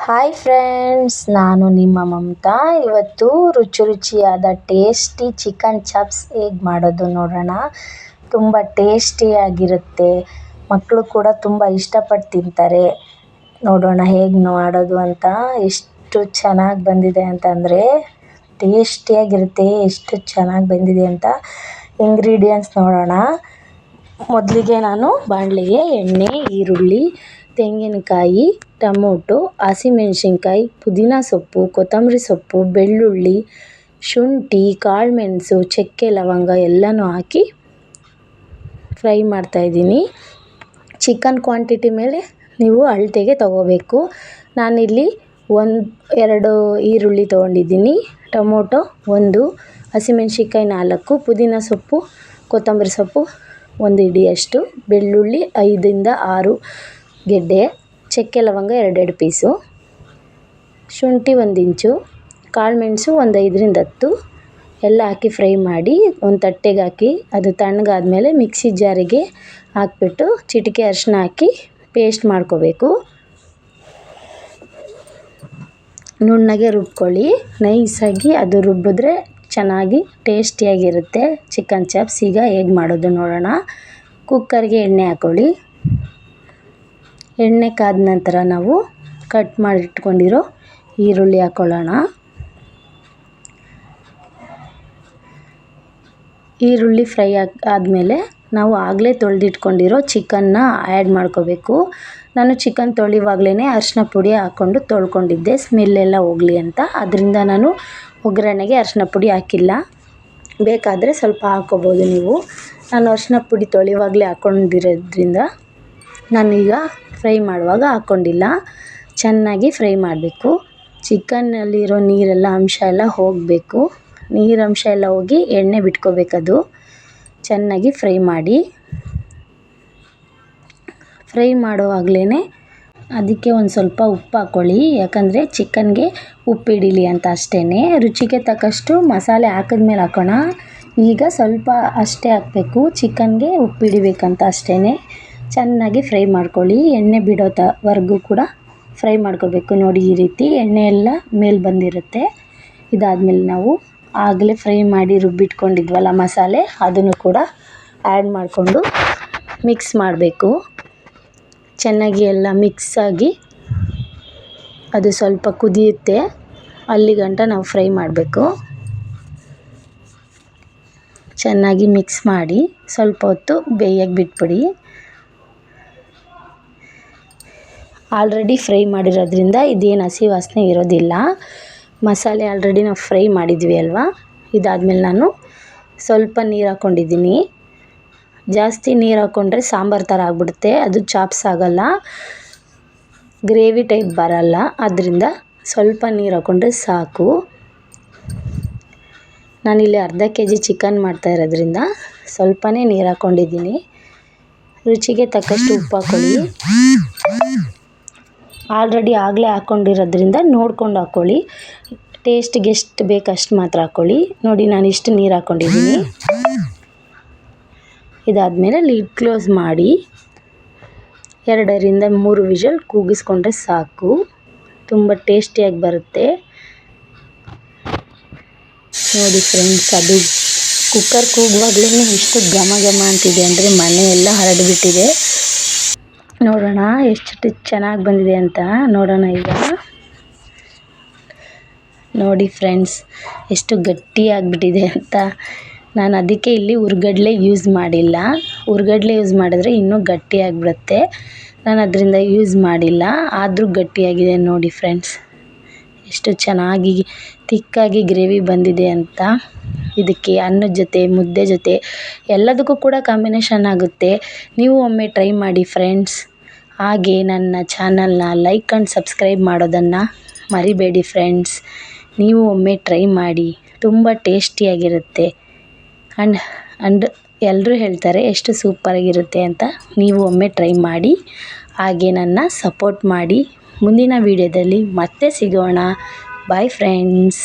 Hi friends, ನಾನು ನಿಮ್ಮ ಮಮತಾ. ಇವತ್ತು ರುಚಿಯಾದ ಟೇಸ್ಟಿ ಚಿಕನ್ ಚಾಪ್ಸ್ ಹೇಗೆ ಮಾಡೋದು ನೋಡೋಣ. ತುಂಬ ಟೇಸ್ಟಿಯಾಗಿರುತ್ತೆ, ಮಕ್ಕಳು ಕೂಡ ತುಂಬ ಇಷ್ಟಪಟ್ಟು ತಿಂತಾರೆ. ನೋಡೋಣ ಹೇಗೆ ಮಾಡೋದು ಅಂತ. ಎಷ್ಟು ಚೆನ್ನಾಗಿ ಬಂದಿದೆ ಅಂತಂದರೆ ಟೇಸ್ಟಿಯಾಗಿರುತ್ತೆ. ಎಷ್ಟು ಚೆನ್ನಾಗಿ ಬಂದಿದೆ ಅಂತ ಇಂಗ್ರೀಡಿಯೆಂಟ್ಸ್ ನೋಡೋಣ. ಮೊದಲಿಗೆ ನಾನು ಬಾಣಲೆಗೆ ಎಣ್ಣೆ, ಈರುಳ್ಳಿ, ತೆಂಗಿನಕಾಯಿ, ಟೊಮೊಟೊ, ಹಸಿಮೆಣಸಿನ್ಕಾಯಿ, ಪುದೀನ ಸೊಪ್ಪು, ಕೊತ್ತಂಬರಿ ಸೊಪ್ಪು, ಬೆಳ್ಳುಳ್ಳಿ, ಶುಂಠಿ, ಕಾಳುಮೆಣಸು, ಚಕ್ಕೆ, ಲವಂಗ ಎಲ್ಲನೂ ಹಾಕಿ ಫ್ರೈ ಮಾಡ್ತಾಯಿದ್ದೀನಿ. ಚಿಕನ್ ಕ್ವಾಂಟಿಟಿ ಮೇಲೆ ನೀವು ಅಳತೆಗೆ ತಗೋಬೇಕು. ನಾನಿಲ್ಲಿ 2 ಈರುಳ್ಳಿ ತೊಗೊಂಡಿದ್ದೀನಿ, ಟೊಮೊಟೊ 1, ಹಸಿಮೆಣಸಿನ್ಕಾಯಿ 4, ಪುದೀನ ಸೊಪ್ಪು, ಕೊತ್ತಂಬರಿ ಸೊಪ್ಪು 1 ಹಿಡಿಯಷ್ಟು, ಬೆಳ್ಳುಳ್ಳಿ 5ರಿಂದ 6 ಗೆಡ್ಡೆ, ಚಕ್ಕೆ ಲವಂಗ 2 ಪೀಸು, ಶುಂಠಿ 1 ಇಂಚು, ಕಾಳುಮೆಣಸು 5ರಿಂದ 10 ಎಲ್ಲ ಹಾಕಿ ಫ್ರೈ ಮಾಡಿ ಒಂದು ತಟ್ಟೆಗೆ ಹಾಕಿ ಅದು ತಣ್ಣಗಾದ್ಮೇಲೆ ಮಿಕ್ಸಿ ಜಾರಿಗೆ ಹಾಕ್ಬಿಟ್ಟು ಚಿಟಿಕೆ ಅರಿಶಿನ ಹಾಕಿ ಪೇಸ್ಟ್ ಮಾಡ್ಕೋಬೇಕು. ನುಣ್ಣಗೆ ರುಬ್ಕೊಳ್ಳಿ. ನೈಸಾಗಿ ಅದು ರುಬ್ಬಿದ್ರೆ ಚೆನ್ನಾಗಿ ಟೇಸ್ಟಿಯಾಗಿರುತ್ತೆ ಚಿಕನ್ ಚಾಪ್ಸ್. ಈಗ ಹೇಗೆ ಮಾಡೋದು ನೋಡೋಣ. ಕುಕ್ಕರ್ಗೆ ಎಣ್ಣೆ ಹಾಕ್ಕೊಳ್ಳಿ. ಎಣ್ಣೆ ಕಾದ ನಂತರ ನಾವು ಕಟ್ ಮಾಡಿಟ್ಕೊಂಡಿರೋ ಈರುಳ್ಳಿ ಹಾಕ್ಕೊಳ್ಳೋಣ. ಈರುಳ್ಳಿ ಫ್ರೈ ಆದಮೇಲೆ ನಾವು ಆಗಲೇ ತೊಳೆದಿಟ್ಕೊಂಡಿರೋ ಚಿಕನ್ನ ಆ್ಯಡ್ ಮಾಡ್ಕೋಬೇಕು. ನಾನು ಚಿಕನ್ ತೊಳೆಯುವಾಗಲೇ ಅರಿಶಿನ ಪುಡಿ ಹಾಕ್ಕೊಂಡು ತೊಳ್ಕೊಂಡಿದ್ದೆ, ಸ್ಮೆಲ್ಲೆಲ್ಲ ಹೋಗಲಿ ಅಂತ. ಅದರಿಂದ ನಾನು ಒಗ್ಗರಣೆಗೆ ಅರಿಶಿನ ಪುಡಿ ಹಾಕಿಲ್ಲ. ಬೇಕಾದರೆ ಸ್ವಲ್ಪ ಹಾಕ್ಕೋಬೋದು ನೀವು. ನಾನು ಅರಿಶಿನ ಪುಡಿ ತೊಳೆಯುವಾಗಲೇ ಹಾಕ್ಕೊಂಡಿರೋದ್ರಿಂದ ನಾನೀಗ ಫ್ರೈ ಮಾಡುವಾಗ ಹಾಕ್ಕೊಂಡಿಲ್ಲ. ಚೆನ್ನಾಗಿ ಫ್ರೈ ಮಾಡಬೇಕು. ಚಿಕನ್ನಲ್ಲಿರೋ ನೀರೆಲ್ಲ ಅಂಶ ಎಲ್ಲ ಹೋಗಬೇಕು. ನೀರಂಶ ಎಲ್ಲ ಹೋಗಿ ಎಣ್ಣೆ ಬಿಟ್ಕೋಬೇಕದು. ಚೆನ್ನಾಗಿ ಫ್ರೈ ಮಾಡಿ. ಫ್ರೈ ಮಾಡುವಾಗಲೇ ಅದಕ್ಕೆ ಒಂದು ಸ್ವಲ್ಪ ಉಪ್ಪು ಹಾಕ್ಕೊಳ್ಳಿ, ಯಾಕಂದರೆ ಚಿಕನ್ಗೆ ಉಪ್ಪು ಹಿಡೀಲಿ ಅಂತ ಅಷ್ಟೇ. ರುಚಿಗೆ ತಕ್ಕಷ್ಟು ಮಸಾಲೆ ಹಾಕಿದ್ಮೇಲೆ ಹಾಕೋಣ. ಈಗ ಸ್ವಲ್ಪ ಅಷ್ಟೇ ಹಾಕಬೇಕು, ಚಿಕನ್ಗೆ ಉಪ್ಪು ಹಿಡಿಬೇಕಂತ ಅಷ್ಟೇ. ಚೆನ್ನಾಗಿ ಫ್ರೈ ಮಾಡ್ಕೊಳ್ಳಿ. ಎಣ್ಣೆ ಬಿಡೋವರೆಗೂ ಕೂಡ ಫ್ರೈ ಮಾಡ್ಕೋಬೇಕು. ನೋಡಿ, ಈ ರೀತಿ ಎಣ್ಣೆ ಎಲ್ಲ ಮೇಲೆ ಬಂದಿರುತ್ತೆ. ಇದಾದಮೇಲೆ ನಾವು ಆಗಲೇ ಫ್ರೈ ಮಾಡಿ ರುಬ್ಬಿಟ್ಕೊಂಡಿದ್ವಲ್ಲ ಮಸಾಲೆ, ಅದನ್ನು ಕೂಡ ಆ್ಯಡ್ ಮಾಡಿಕೊಂಡು ಮಿಕ್ಸ್ ಮಾಡಬೇಕು. ಚೆನ್ನಾಗಿ ಎಲ್ಲ ಮಿಕ್ಸಾಗಿ ಅದು ಸ್ವಲ್ಪ ಕುದಿಯುತ್ತೆ, ಅಲ್ಲಿಗಂಟ ನಾವು ಫ್ರೈ ಮಾಡಬೇಕು. ಚೆನ್ನಾಗಿ ಮಿಕ್ಸ್ ಮಾಡಿ ಸ್ವಲ್ಪ ಹೊತ್ತು ಬೇಯಕ್ಕೆ ಬಿಟ್ಬಿಡಿ. ಆಲ್ರೆಡಿ ಫ್ರೈ ಮಾಡಿರೋದ್ರಿಂದ ಇದೇನು ಹಸಿ ವಾಸನೆ ಇರೋದಿಲ್ಲ. ಮಸಾಲೆ ಆಲ್ರೆಡಿ ನಾವು ಫ್ರೈ ಮಾಡಿದ್ವಿ ಅಲ್ವಾ. ಇದಾದಮೇಲೆ ನಾನು ಸ್ವಲ್ಪ ನೀರು ಹಾಕ್ಕೊಂಡಿದ್ದೀನಿ. ಜಾಸ್ತಿ ನೀರು ಹಾಕ್ಕೊಂಡ್ರೆ ಸಾಂಬಾರು ಥರ ಆಗಿಬಿಡುತ್ತೆ, ಅದು ಚಾಪ್ಸ್ ಆಗೋಲ್ಲ, ಗ್ರೇವಿ ಟೈಪ್ ಬರೋಲ್ಲ. ಅದರಿಂದ ಸ್ವಲ್ಪ ನೀರು ಹಾಕ್ಕೊಂಡ್ರೆ ಸಾಕು. ನಾನಿಲ್ಲಿ ಅರ್ಧ kg ಚಿಕನ್ ಮಾಡ್ತಾ ಇರೋದ್ರಿಂದ ಸ್ವಲ್ಪನೇ ನೀರು ಹಾಕ್ಕೊಂಡಿದ್ದೀನಿ. ರುಚಿಗೆ ತಕ್ಕಷ್ಟು ಉಪ್ಪು ಹಾಕ್ಕೊಳ್ಳಿ. ಆಲ್ರೆಡಿ ಆಗಲೇ ಹಾಕ್ಕೊಂಡಿರೋದ್ರಿಂದ ನೋಡ್ಕೊಂಡು ಹಾಕ್ಕೊಳ್ಳಿ. ಟೇಸ್ಟಿಗೆ ಎಷ್ಟು ಬೇಕು ಅಷ್ಟು ಮಾತ್ರ ಹಾಕ್ಕೊಳ್ಳಿ. ನೋಡಿ, ನಾನು ಇಷ್ಟು ನೀರು ಹಾಕ್ಕೊಂಡಿದ್ದೀನಿ. ಇದಾದಮೇಲೆ ಲಿಡ್ ಕ್ಲೋಸ್ ಮಾಡಿ 2ರಿಂದ 3 ವಿಷಲ್ ಕೂಗಿಸ್ಕೊಂಡ್ರೆ ಸಾಕು. ತುಂಬ ಟೇಸ್ಟಿಯಾಗಿ ಬರುತ್ತೆ. ನೋಡಿ ಫ್ರೆಂಡ್ಸ್, ಅದು ಕುಕ್ಕರ್ ಕೂಗುವಾಗಲೇ ಎಷ್ಟು ಘಮ ಘಮ ಅಂತಿದೆ ಅಂದರೆ ಮನೆ ಎಲ್ಲ ಹರಡಿಬಿಟ್ಟಿದೆ. ನೋಡೋಣ ಎಷ್ಟು ಚೆನ್ನಾಗಿ ಬಂದಿದೆ ಅಂತ. ನೋಡೋಣ ಈಗ. ನೋಡಿ ಫ್ರೆಂಡ್ಸ್, ಎಷ್ಟು ಗಟ್ಟಿಯಾಗಿಬಿಟ್ಟಿದೆ ಅಂತ. ನಾನು ಅದಕ್ಕೆ ಇಲ್ಲಿ ಹುರ್ಗಡ್ಲೆ ಯೂಸ್ ಮಾಡಿಲ್ಲ. ಹುರ್ಗಡ್ಲೆ ಯೂಸ್ ಮಾಡಿದ್ರೆ ಇನ್ನೂ ಗಟ್ಟಿಯಾಗಿಬಿಡುತ್ತೆ. ನಾನು ಅದರಿಂದ ಯೂಸ್ ಮಾಡಿಲ್ಲ, ಆದರೂ ಗಟ್ಟಿಯಾಗಿದೆ. ನೋಡಿ ಫ್ರೆಂಡ್ಸ್, ಎಷ್ಟು ಚೆನ್ನಾಗಿ ತಿಕ್ಕಾಗಿ ಗ್ರೇವಿ ಬಂದಿದೆ ಅಂತ. ಇದಕ್ಕೆ ಅನ್ನದ ಜೊತೆ, ಮುದ್ದೆ ಜೊತೆ ಎಲ್ಲದಕ್ಕೂ ಕೂಡ ಕಾಂಬಿನೇಷನ್ ಆಗುತ್ತೆ. ನೀವು ಒಮ್ಮೆ ಟ್ರೈ ಮಾಡಿ ಫ್ರೆಂಡ್ಸ್. ಹಾಗೆ ನನ್ನ ಚಾನಲ್ನ ಲೈಕ್ ಆ್ಯಂಡ್ ಸಬ್ಸ್ಕ್ರೈಬ್ ಮಾಡೋದನ್ನು ಮರಿಬೇಡಿ ಫ್ರೆಂಡ್ಸ್. ನೀವು ಒಮ್ಮೆ ಟ್ರೈ ಮಾಡಿ, ತುಂಬ ಟೇಸ್ಟಿಯಾಗಿರುತ್ತೆ. ಆ್ಯಂಡ್ ಎಲ್ಲರೂ ಹೇಳ್ತಾರೆ ಎಷ್ಟು ಸೂಪರಾಗಿರುತ್ತೆ ಅಂತ. ನೀವು ಒಮ್ಮೆ ಟ್ರೈ ಮಾಡಿ, ಹಾಗೆ ನನ್ನ ಸಪೋರ್ಟ್ ಮಾಡಿ. ಮುಂದಿನ ವೀಡಿಯೋದಲ್ಲಿ ಮತ್ತೆ ಸಿಗೋಣ. Bye friends.